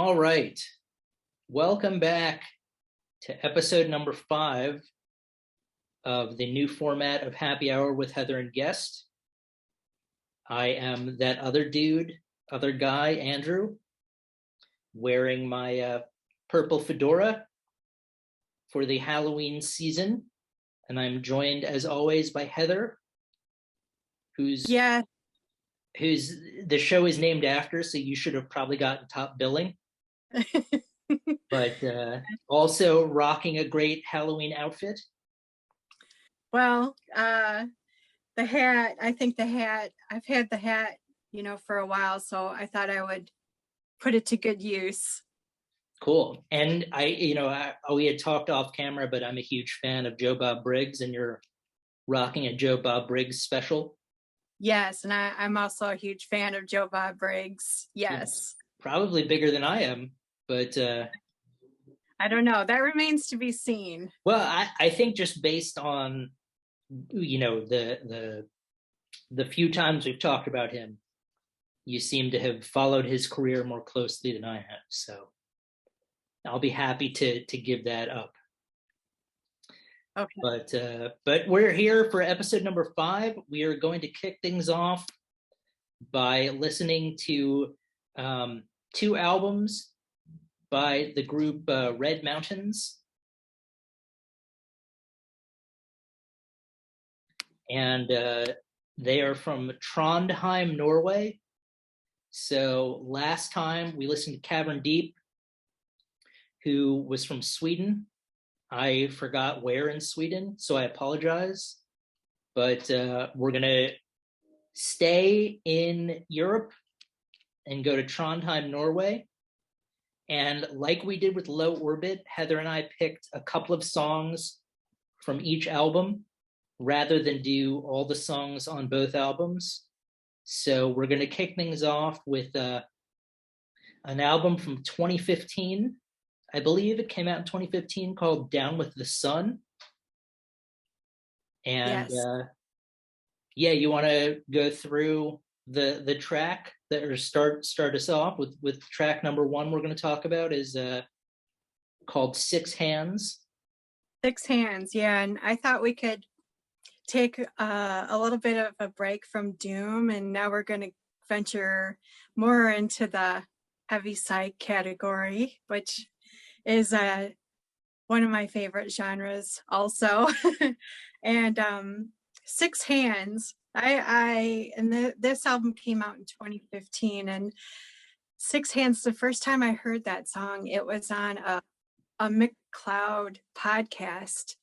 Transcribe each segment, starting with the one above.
All right. Welcome back to episode number 5 of the new format of Happy Hour with Heather and Guest. I am that other guy, Andrew, wearing my purple fedora for the Halloween season. And I'm joined, as always, by Heather, who's the show is named after, so you should have probably gotten top billing. But also rocking a great Halloween outfit. Well, the hat, I've had the hat, for a while, so I thought I would put it to good use. Cool. And we had talked off camera, but I'm a huge fan of Joe Bob Briggs, and you're rocking a Joe Bob Briggs special. Yes, and I'm also a huge fan of Joe Bob Briggs. Yes. Probably bigger than I am, but I don't know. That remains to be seen. Well, I think just based on the few times we've talked about him, you seem to have followed his career more closely than I have. So I'll be happy to give that up. Okay. But we're here for episode number 5. We are going to kick things off by listening to 2 albums by the group Red Mountains. And they are from Trondheim, Norway. So last time we listened to Cavern Deep, who was from Sweden. I forgot where in Sweden, so I apologize. But we're going to stay in Europe and go to Trondheim, Norway. And like we did with Low Orbit, Heather and I picked a couple of songs from each album rather than do all the songs on both albums. So we're going to kick things off with an album from 2015. I believe it came out in 2015 called Down with the Sun. And yes. You want to go through the track that or start us off with track number 1 we're going to talk about is called Six Hands. Six Hands, yeah. And I thought we could take a little bit of a break from Doom, and now we're going to venture more into the heavy psych category, which is one of my favorite genres also. And Six Hands, this album came out in 2015, and Six Hands, the first time I heard that song, it was on a McCloud podcast,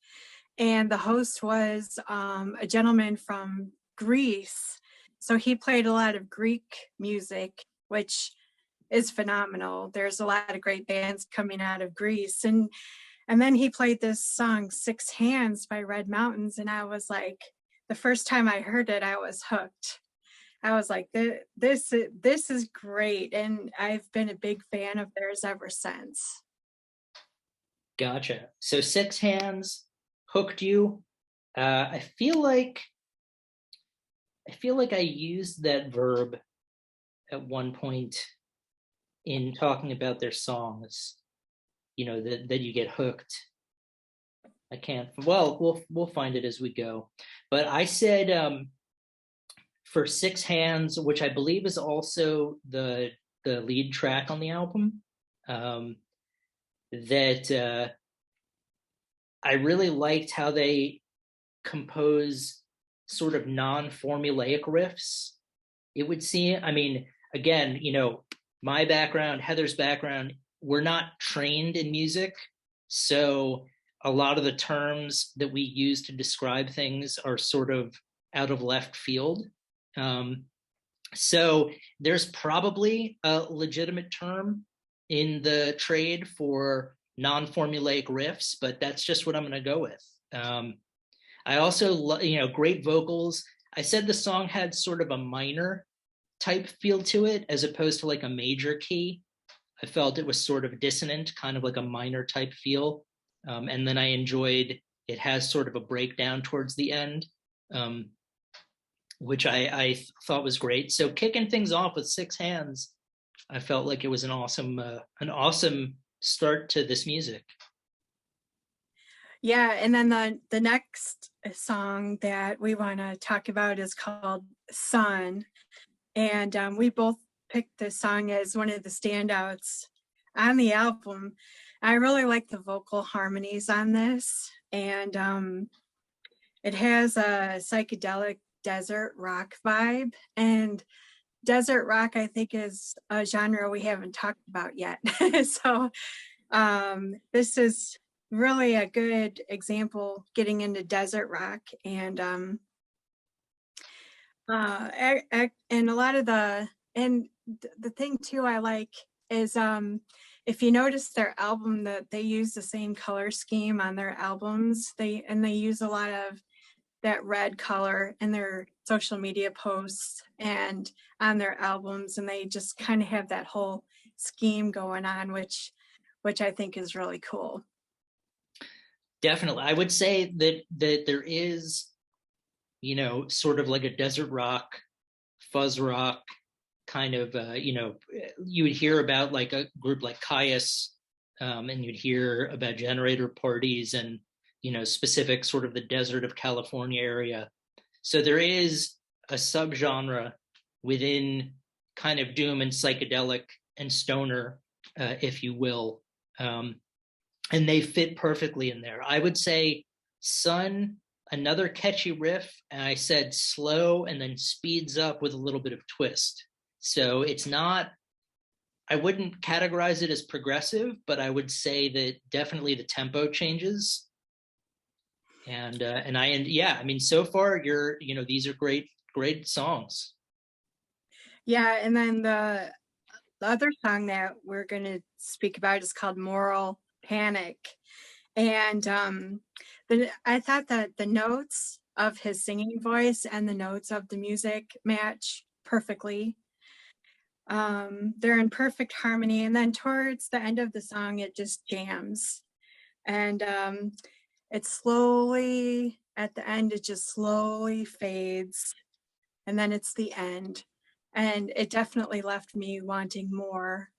and the host was a gentleman from Greece. So he played a lot of Greek music, which is phenomenal. There's a lot of great bands coming out of Greece. And then he played this song, Six Hands by Red Mountains. And I was like, the first time I heard it, I was hooked. I was like, this is great. And I've been a big fan of theirs ever since. Gotcha. So Six Hands hooked you. I feel like I used that verb at one point in talking about their songs, that you get hooked. I can't, well, we'll find it as we go. But I said for Six Hands, which I believe is also the lead track on the album, that I really liked how they compose sort of non-formulaic riffs. It would seem, I mean, again, my background, Heather's background, we're not trained in music. So a lot of the terms that we use to describe things are sort of out of left field. So there's probably a legitimate term in the trade for non-formulaic riffs, but that's just what I'm going to go with. I also, great vocals. I said the song had sort of a minor type feel to it as opposed to like a major key. I felt it was sort of dissonant, kind of like a minor type feel. And then I enjoyed, it has sort of a breakdown towards the end, which I thought was great. So kicking things off with Six Hands I felt like it was an awesome start to this music. Yeah, and then the next song that we want to talk about is called Sun, and we both picked this song as one of the standouts on the album. I really like the vocal harmonies on this, and it has a psychedelic desert rock vibe. And desert rock, I think, is a genre we haven't talked about yet. So this is really a good example getting into desert rock. And and a lot of the thing too I like is if you notice their album, that they use the same color scheme on their albums. They use a lot of that red color in their social media posts and on their albums, and they just kind of have that whole scheme going on, which I think is really cool. Definitely. I would say that there is, sort of like a desert rock, fuzz rock kind of, you would hear about like a group like Caius, and you'd hear about generator parties and, specific sort of the desert of California area. So there is a subgenre within kind of doom and psychedelic and stoner, if you will. And they fit perfectly in there. I would say Sun, another catchy riff, and I said slow and then speeds up with a little bit of twist. So it's not, I wouldn't categorize it as progressive, but I would say that definitely the tempo changes. I mean, so far these are great songs. Yeah, and then the other song that we're going to speak about is called Moral Panic. And I thought that the notes of his singing voice and the notes of the music match perfectly. They're in perfect harmony, and then towards the end of the song it just jams, and it slowly, at the end, it just slowly fades, and then it's the end, and it definitely left me wanting more.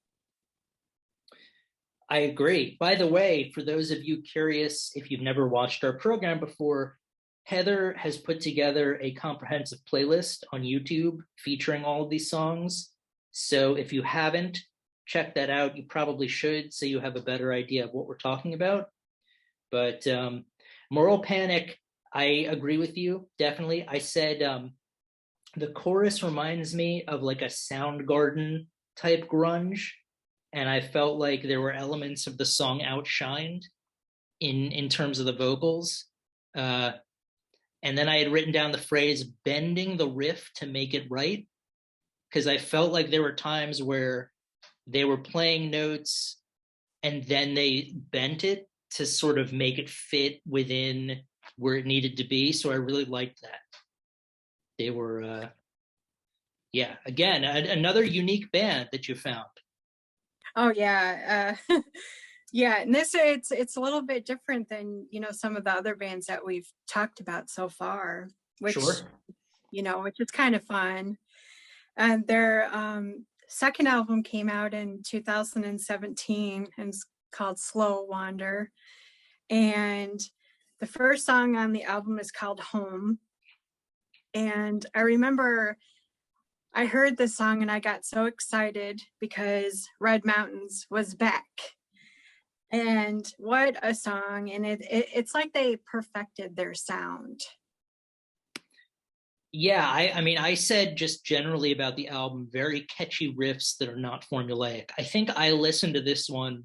I agree. By the way, for those of you curious, if you've never watched our program before, Heather has put together a comprehensive playlist on YouTube featuring all of these songs. So if you haven't checked that out, you probably should, so you have a better idea of what we're talking about. But Moral Panic, I agree with you, definitely. I said the chorus reminds me of like a Soundgarden type grunge, and I felt like there were elements of the song outshined in terms of the vocals. And then I had written down the phrase bending the riff to make it right, because I felt like there were times where they were playing notes and then they bent it to sort of make it fit within where it needed to be. So I really liked that. They were, again, another unique band that you found. Oh yeah. Yeah, and it's a little bit different than some of the other bands that we've talked about so far, which Sure. Which is kind of fun. And their second album came out in 2017 and it's called Slow Wander. And the first song on the album is called Home. And I remember I heard this song and I got so excited because Red Mountains was back. And what a song. And it's like they perfected their sound. Yeah, I mean, I said just generally about the album, very catchy riffs that are not formulaic. I think I listened to this one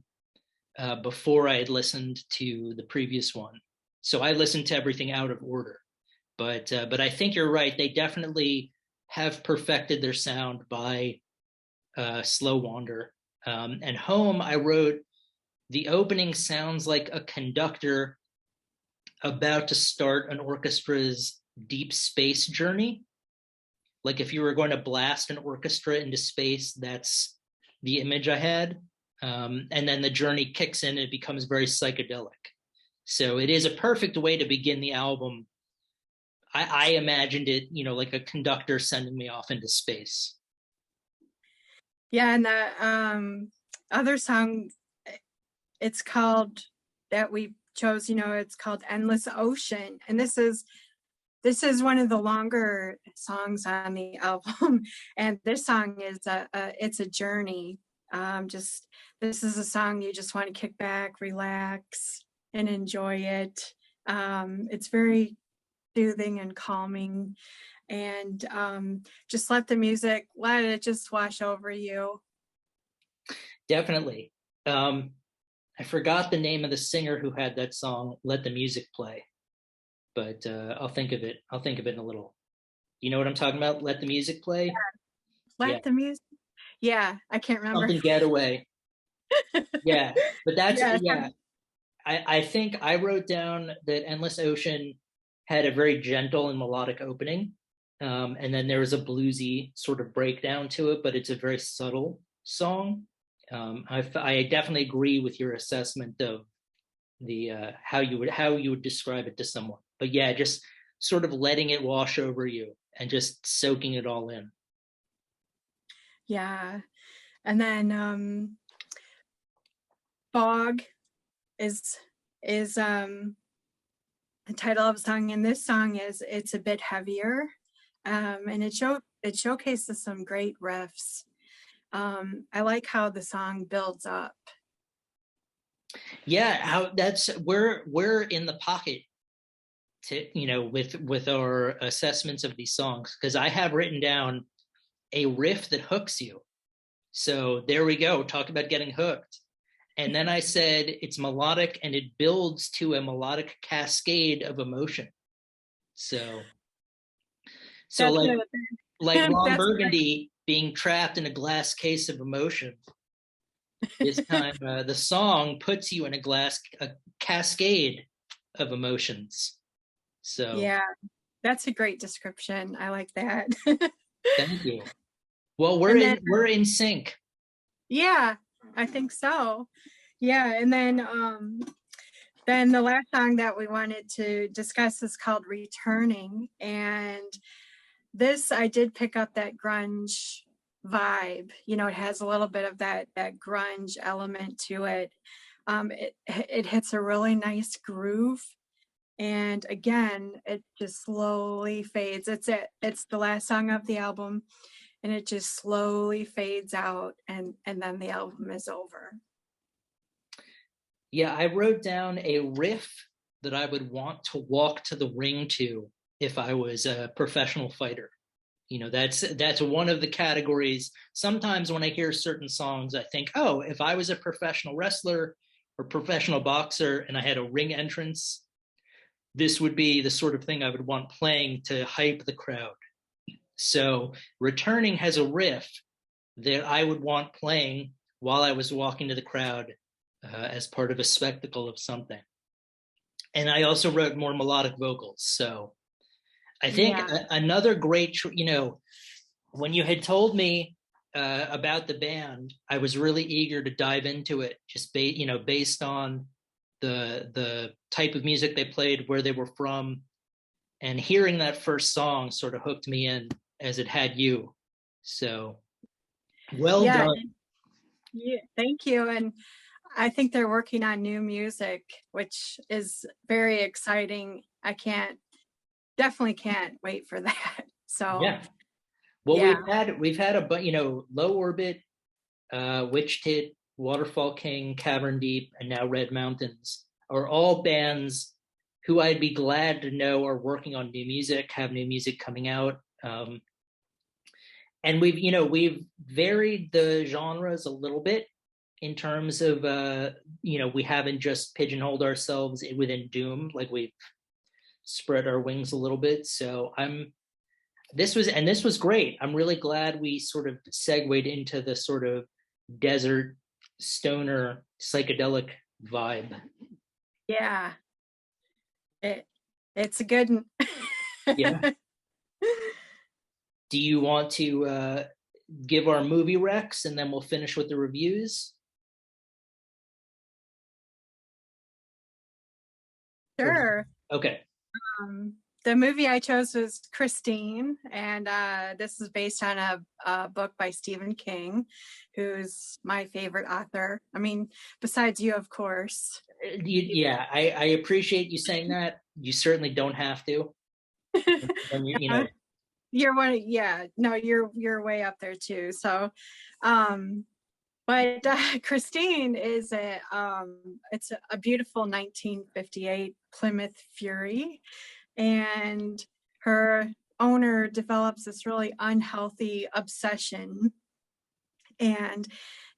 before I had listened to the previous one. So I listened to everything out of order. But I think you're right. They definitely have perfected their sound by Slow Wander. And Home, I wrote, the opening sounds like a conductor about to start an orchestra's deep space journey. Like if you were going to blast an orchestra into space, that's the image I had. And then the journey kicks in and it becomes very psychedelic. So it is a perfect way to begin the album. I imagined it, like a conductor sending me off into space. Yeah, and the other song, it's called, that we chose, it's called Endless Ocean. And this is one of the longer songs on the album. And this song is it's a journey. Just This is a song you just want to kick back, relax, and enjoy it. It's very soothing and calming, and just let it just wash over you. Definitely. I forgot the name of the singer who had that song, Let the Music Play, but I'll think of it. I'll think of it in a little. You know what I'm talking about? Let the music play. Yeah, Let the music. Yeah, I can't remember. something getaway. Yeah, but that's Yeah, yeah. I think I wrote down that Endless Ocean had a very gentle and melodic opening, and then there was a bluesy sort of breakdown to it, but it's a very subtle song. I definitely agree with your assessment of the how you would describe it to someone. But yeah, just sort of letting it wash over you and just soaking it all in. yeah. And then Fog is the title of the song, and this song it's a bit heavier, and it showcases some great riffs. I like how the song builds up. Yeah, how that's we're in the pocket to with our assessments of these songs, because I have written down a riff that hooks you. So there we go. Talk about getting hooked. And then I said it's melodic and it builds to a melodic cascade of emotion. So so That's like good. like Ron That's good. Burgundy being trapped in a glass case of emotion. This time the song puts you in a cascade of emotions. So Yeah, that's a great description. I like that. thank you. Well, And then we're in sync. yeah, I think so. Yeah, and then the last song that we wanted to discuss is called Returning. And this, I did pick up that grunge vibe. It has a little bit of that grunge element to it. It hits a really nice groove, and again, it just slowly fades. It's the last song of the album, and it just slowly fades out, and then the album is over. Yeah, I wrote down a riff that I would want to walk to the ring to if I was a professional fighter. That's one of the categories. Sometimes when I hear certain songs, I think, oh, if I was a professional wrestler or professional boxer and I had a ring entrance, this would be the sort of thing I would want playing to hype the crowd. So Returning has a riff that I would want playing while I was walking to the crowd as part of a spectacle of something. And I also wrote more melodic vocals. So I think Yeah. another great, when you had told me about the band, I was really eager to dive into it, just based on the type of music they played, where they were from, and hearing that first song sort of hooked me in as it had you. So well Yeah. done. Yeah, thank you. And I think they're working on new music, which is very exciting. Definitely can't wait for that. So, Yeah. Well, yeah. we've had Low Orbit, Witch Tit, Waterfall King, Cavern Deep, and now Red Mountains are all bands who I'd be glad to know are working on new music, have new music coming out. And we've varied the genres a little bit in terms of we haven't just pigeonholed ourselves within doom, like we've spread our wings a little bit. So this was great. I'm really glad we sort of segued into the sort of desert stoner psychedelic vibe. Yeah. It's a good one. Yeah. Do you want to give our movie recs and then we'll finish with the reviews? Sure. Okay. the movie I chose was Christine, and this is based on a book by Stephen King, who's my favorite author. I mean, besides you, of course. Yeah, I appreciate you saying that. You certainly don't have to. When you know, You're one, yeah. No, you're way up there too. So, but Christine is it's a beautiful 1958 Plymouth Fury, and her owner develops this really unhealthy obsession, and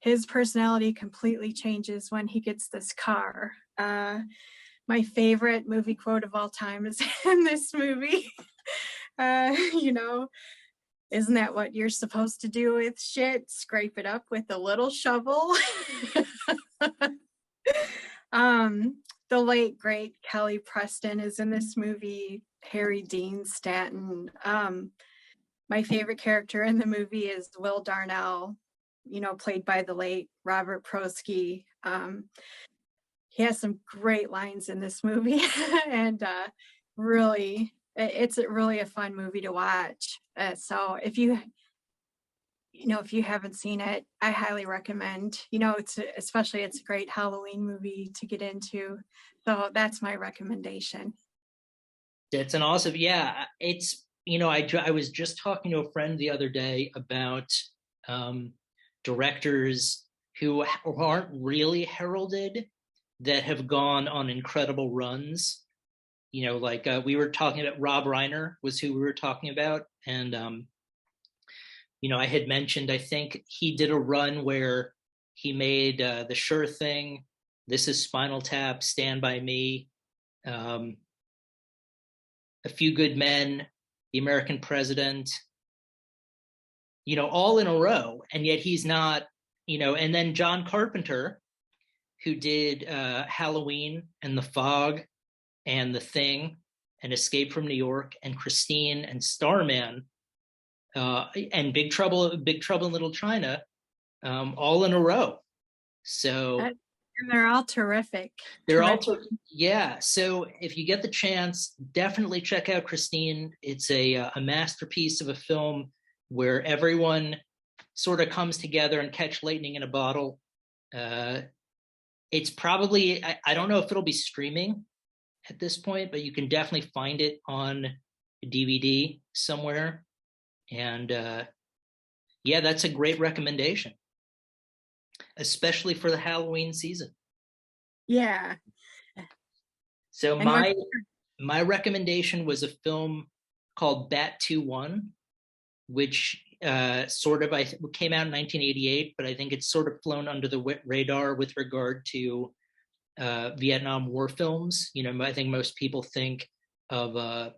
his personality completely changes when he gets this car. My favorite movie quote of all time is in this movie. You know, isn't that what you're supposed to do with shit? Scrape it up with a little shovel. The late great Kelly Preston is in this movie. Harry Dean Stanton. My favorite character in the movie is Will Darnell, you know, played by the late Robert Prosky. He has some great lines in this movie, and really, it's really a fun movie to watch. So if you haven't seen it, I highly recommend. You know, it's a great Halloween movie to get into. So that's my recommendation. that's an awesome. Yeah, it's I was just talking to a friend the other day about um, directors who aren't really heralded that have gone on incredible runs. Like we were talking about Rob Reiner was who we were talking about, and I had mentioned I think he did a run where he made The Sure Thing, This Is Spinal Tap, Stand by Me, um, A Few Good Men, The American President, all in a row, and yet he's not, and then John Carpenter, who did Halloween and The Fog and The Thing and Escape from New York and Christine and Starman, and Big Trouble in Little China, all in a row. So And they're all terrific. they're all yeah. So if you get the chance, definitely check out Christine. It's a masterpiece of a film where everyone sort of comes together and catch lightning in a bottle. It's probably I don't know if it'll be streaming at this point, but you can definitely find it on DVD somewhere. And yeah, that's a great recommendation, especially for the Halloween season. Yeah. So my recommendation was a film called Bat 2-1, which sort of came out in 1988, but I think it's sort of flown under the radar with regard to Vietnam War films. I think most people think of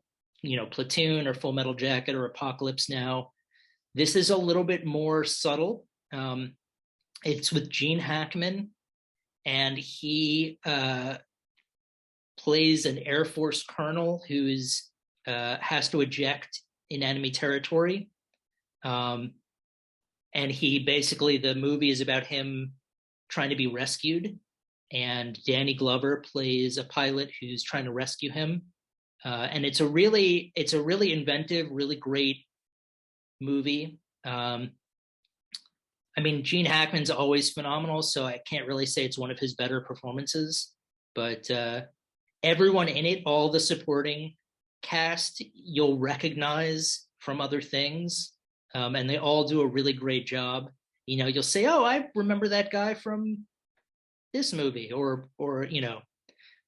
Platoon or Full Metal Jacket or Apocalypse Now. This is a little bit more subtle. It's with Gene Hackman, and he plays an Air Force colonel who's has to eject in enemy territory. And he basically, the movie is about him trying to be rescued, and Danny Glover plays a pilot who's trying to rescue him. And it's a really inventive, really great movie. I mean, Gene Hackman's always phenomenal, so I can't really say it's one of his better performances, but everyone in it, all the supporting cast, you'll recognize from other things, and they all do a really great job. You'll say, "Oh, I remember that guy from this movie," or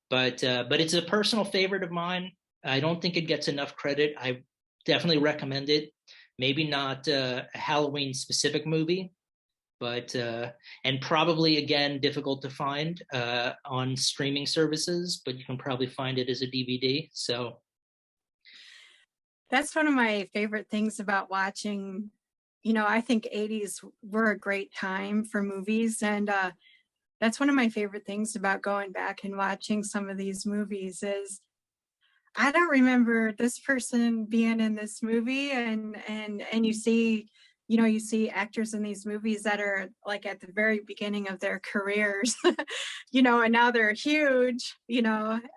but it's a personal favorite of mine. I don't think it gets enough credit. I definitely recommend it. Maybe not a Halloween specific movie, but and probably again difficult to find on streaming services, but you can probably find it as a DVD. So that's one of my favorite things about watching. I think 80s were a great time for movies, and that's one of my favorite things about going back and watching some of these movies is I don't remember this person being in this movie, and you see actors in these movies that are like at the very beginning of their careers, and now they're huge,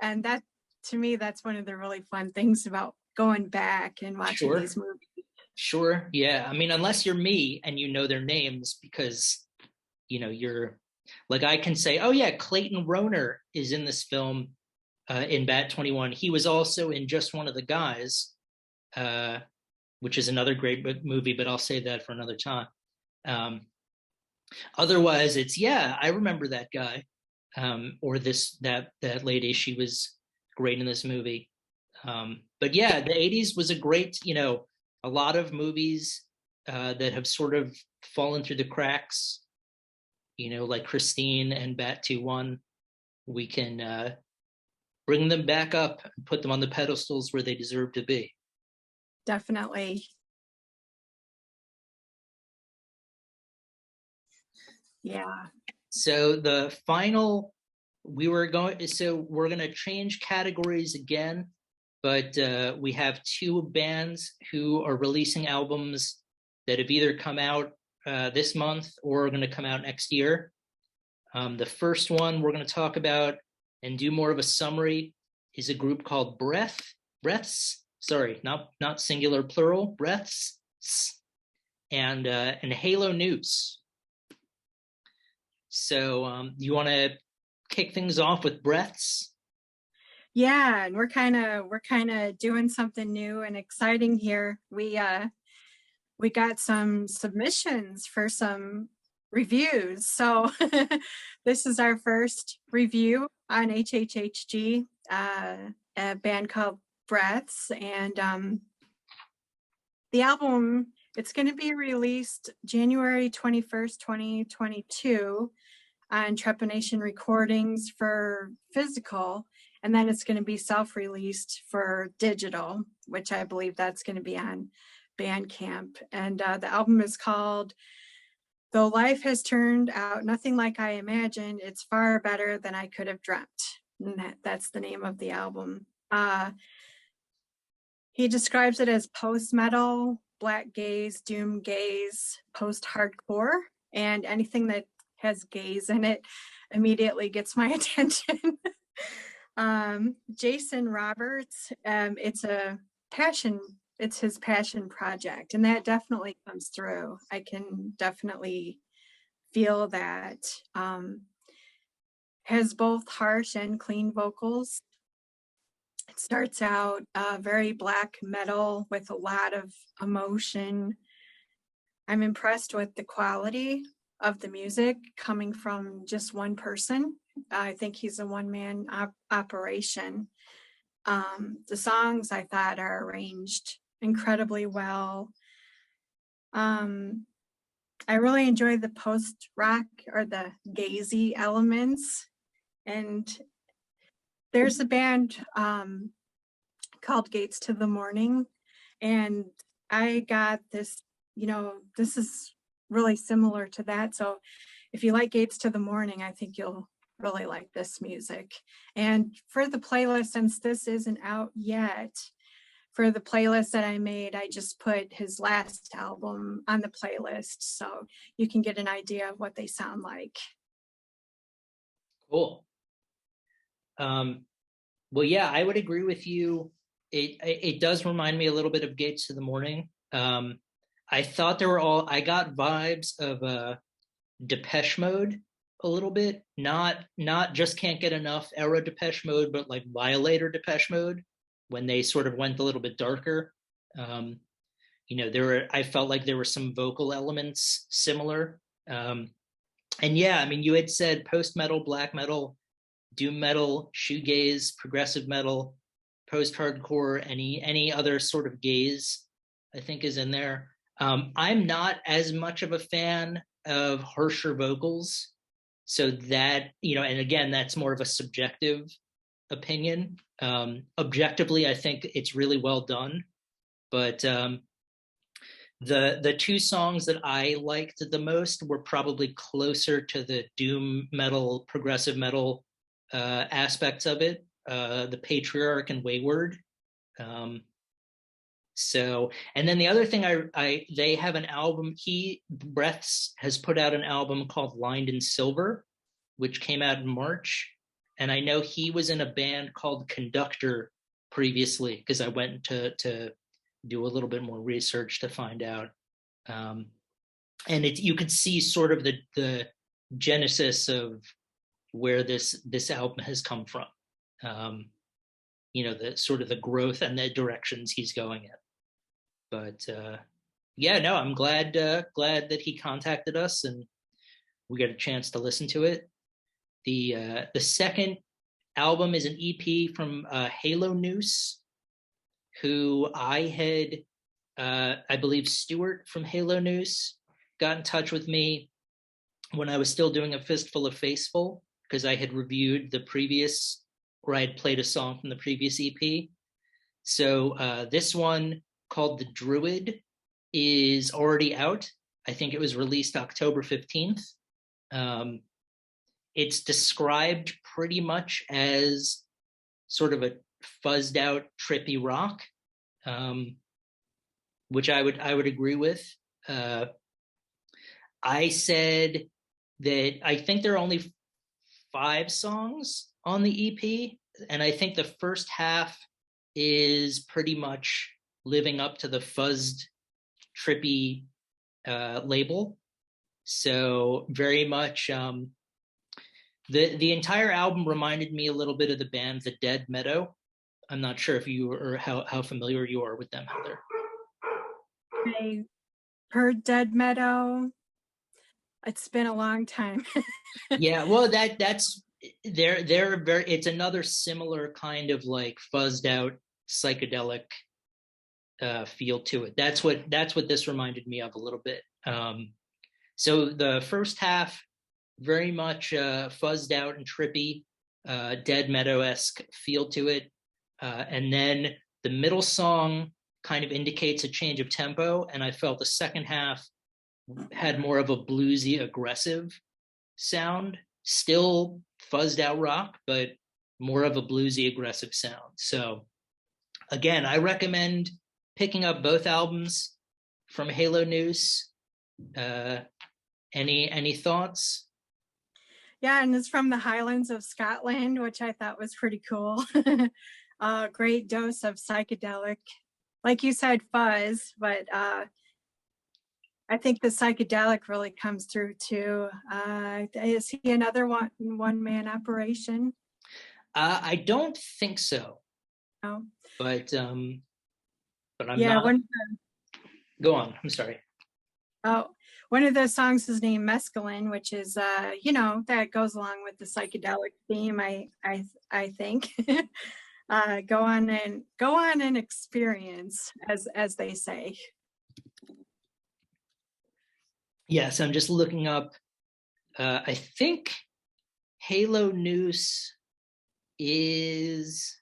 and that, to me, that's one of the really fun things about going back and watching Sure. these movies. Sure. Yeah. I mean, unless you're me and you know their names because, you're like, I can say, oh, yeah, Clayton Rohner is in this film in Bat 21. He was also in Just One of the Guys, uh, which is another great movie, but I'll save that for another time. Um, Otherwise, it's, yeah, I remember that guy, or that lady. She was great in this movie. But yeah, the '80s was a great, a lot of movies that have sort of fallen through the cracks. Like Christine and Bat 2-1. We can bring them back up and put them on the pedestals where they deserve to be. Definitely. Yeah. So we're going to change categories again, but we have two bands who are releasing albums that have either come out this month or are going to come out next year. The first one we're going to talk about and do more of a summary is a group called Breaths. Sorry, not singular, plural. Breaths, and Halo News. So you want to kick things off with Breaths? Yeah, and we're kind of doing something new and exciting here. We got some submissions for some reviews. So this is our first review on HHHG, a band called Breaths, and the album, it's going to be released January 21st, 2022 on Trepanation Recordings for physical, and then it's going to be self-released for digital, which I believe that's going to be on Bandcamp. And the album is called Though Life Has Turned Out Nothing Like I Imagined, It's Far Better Than I Could Have Dreamt. And that's the name of the album. He describes it as post-metal, black gaze, doom gaze, post-hardcore, and anything that has gaze in it immediately gets my attention. Jason Roberts, it's his passion project, and that definitely comes through. I can definitely feel that. Has both harsh and clean vocals. It starts out very black metal with a lot of emotion. I'm impressed with the quality of the music coming from just one person. I think he's a one-man operation. The songs I thought are arranged incredibly well. I really enjoy the post-rock or the gazy elements. And there's a band called Gates to the Morning, and I got this, this is really similar to that. So if you like Gates to the Morning, I think you'll really like this music. And for the playlist, since this isn't out yet, for the playlist that I made, I just put his last album on the playlist so you can get an idea of what they sound like. Cool. Well, yeah, I would agree with you. It does remind me a little bit of Gates to the Morning. I thought I got vibes of Depeche Mode a little bit, not just Can't Get Enough era Depeche Mode, but like Violator Depeche Mode when they sort of went a little bit darker. I felt like there were some vocal elements similar. And yeah, I mean, you had said post-metal, black metal, doom metal, shoegaze, progressive metal, post-hardcore, any other sort of gaze, I think is in there. I'm not as much of a fan of harsher vocals. So that, and again, that's more of a subjective opinion. Objectively, I think it's really well done. But the two songs that I liked the most were probably closer to the doom metal, progressive metal aspects of it, the Patriarch and Wayward. And then the other thing, they have an album. Breaths has put out an album called Lined in Silver, which came out in March. And I know he was in a band called Conductor previously, because I went to do a little bit more research to find out. And you could see sort of the genesis of where this album has come from. The sort of the growth and the directions he's going in. But yeah, no, I'm glad that he contacted us and we got a chance to listen to it. The second album is an EP from Halo Noose, who I had, I believe Stuart from Halo Noose got in touch with me when I was still doing A Fistful of Faceful, because I had reviewed the previous, or I had played a song from the previous EP. So this one, called The Druid, is already out. I think it was released October 15th. It's described pretty much as sort of a fuzzed out, trippy rock, which I would agree with. I said that I think there are only 5 songs on the EP, and I think the first half is pretty much living up to the fuzzed, trippy label. So very much the entire album reminded me a little bit of the band The Dead Meadow. I'm not sure if you or how familiar you are with them, Heather. I heard Dead Meadow. It's been a long time. Yeah, well, that's they're very. It's another similar kind of like fuzzed out psychedelic feel to it. That's what this reminded me of a little bit. So the first half, very much fuzzed out and trippy, Dead Meadow-esque feel to it, and then the middle song kind of indicates a change of tempo, and I felt the second half had more of a bluesy, aggressive sound, still fuzzed out rock, but more of a bluesy, aggressive sound. So again, I recommend picking up both albums from Halo Noose. Any thoughts? Yeah, and it's from the Highlands of Scotland, which I thought was pretty cool. Great dose of psychedelic, like you said, fuzz, but I think the psychedelic really comes through too. Is he another one-man operation? I don't think so. No. But I'm yeah, not. Go on. I'm sorry. Oh, one of those songs is named Mescaline, which is that goes along with the psychedelic theme. I think. Go on and experience, as they say. Yes, I'm just looking up. I think Halo Noose is.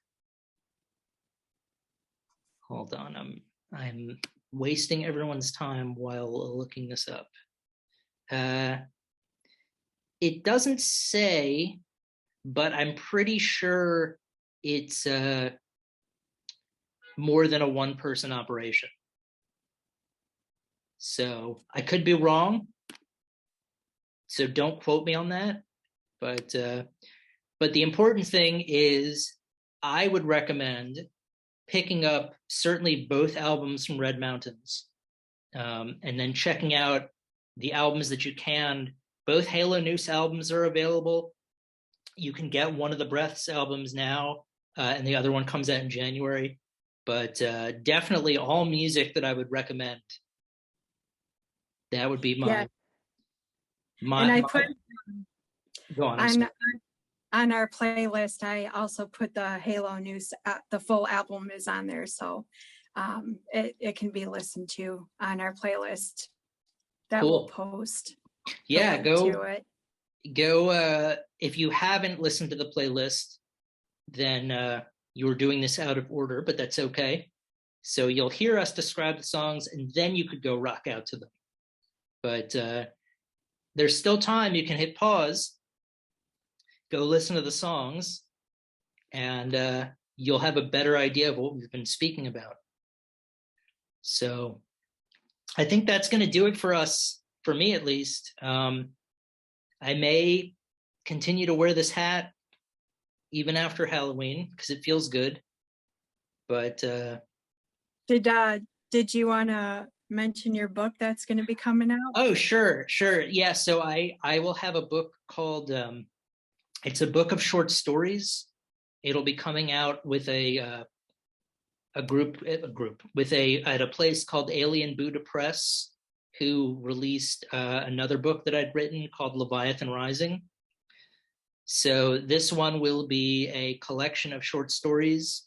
Hold on, I'm wasting everyone's time while looking this up. It doesn't say, but I'm pretty sure it's more than a one-person operation. So I could be wrong. So don't quote me on that. But the important thing is I would recommend picking up certainly both albums from Red Mountains, and then checking out the albums that you can. Both Halo Noose albums are available. You can get one of the Breaths albums now, and the other one comes out in January. But definitely all music that I would recommend. That would be my. And I put go on. On our playlist, I also put the Halo Noose. The full album is on there, so it can be listened to on our playlist that we'll post. Yeah, go. If you haven't listened to the playlist, then you're doing this out of order, but that's okay. So you'll hear us describe the songs, and then you could go rock out to them. But there's still time. You can hit pause, go listen to the songs, and you'll have a better idea of what we've been speaking about. So I think that's going to do it for us, for me at least. I may continue to wear this hat even after Halloween because it feels good. But Did you want to mention your book that's going to be coming out? oh, sure. Yeah, so I will have a book called it's a book of short stories. It'll be coming out with a group with a at a place called Alien Buddha Press, who released another book that I'd written called Leviathan Rising. So this one will be a collection of short stories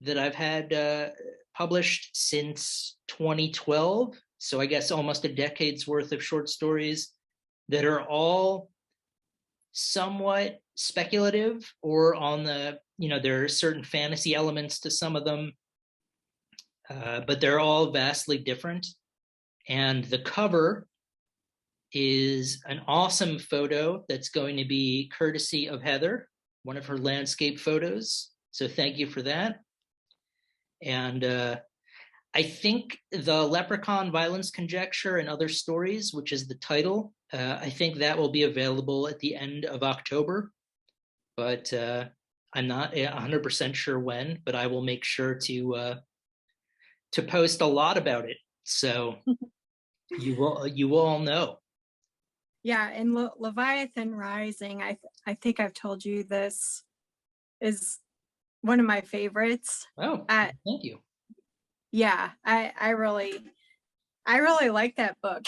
that I've had published since 2012. So I guess almost a decade's worth of short stories that are all somewhat speculative, or on the, there are certain fantasy elements to some of them, but they're all vastly different. And the cover is an awesome photo that's going to be courtesy of Heather, one of her landscape photos. So thank you for that. And I think the Leprechaun Violence Conjecture and Other Stories, which is the title, I think that will be available at the end of October. But I'm not 100% sure when, but I will make sure to post a lot about it. So you will all know. Yeah, and Leviathan Rising, I think I've told you this, is one of my favorites. Oh, thank you. Yeah, I really like that book.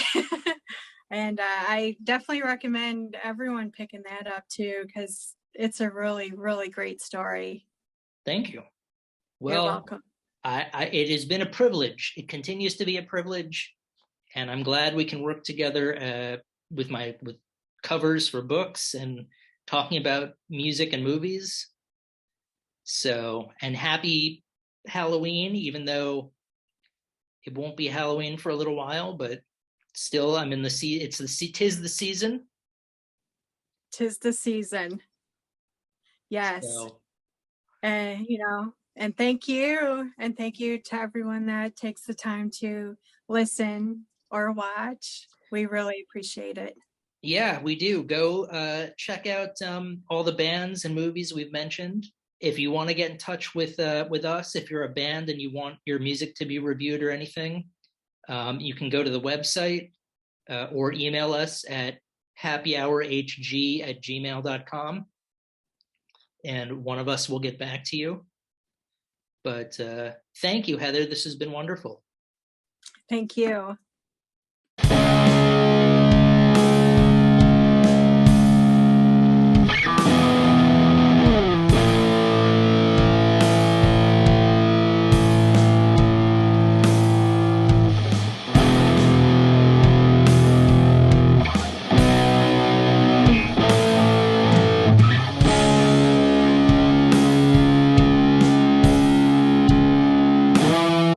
And I definitely recommend everyone picking that up too, because it's a really, really great story. Thank you. Well, you're welcome. It has been a privilege. It continues to be a privilege, and I'm glad we can work together with covers for books and talking about music and movies. So, and happy Halloween, even though it won't be Halloween for a little while, but still, I'm in the tis the season. Tis the season. Yes. So, and and thank you to everyone that takes the time to listen or watch. We really appreciate it. Yeah, we do. Go check out all the bands and movies we've mentioned. If you want to get in touch with us, if you're a band and you want your music to be reviewed or anything, you can go to the website or email us at happyhourhg@gmail.com, and one of us will get back to you. But thank you, Heather. This has been wonderful. Thank you.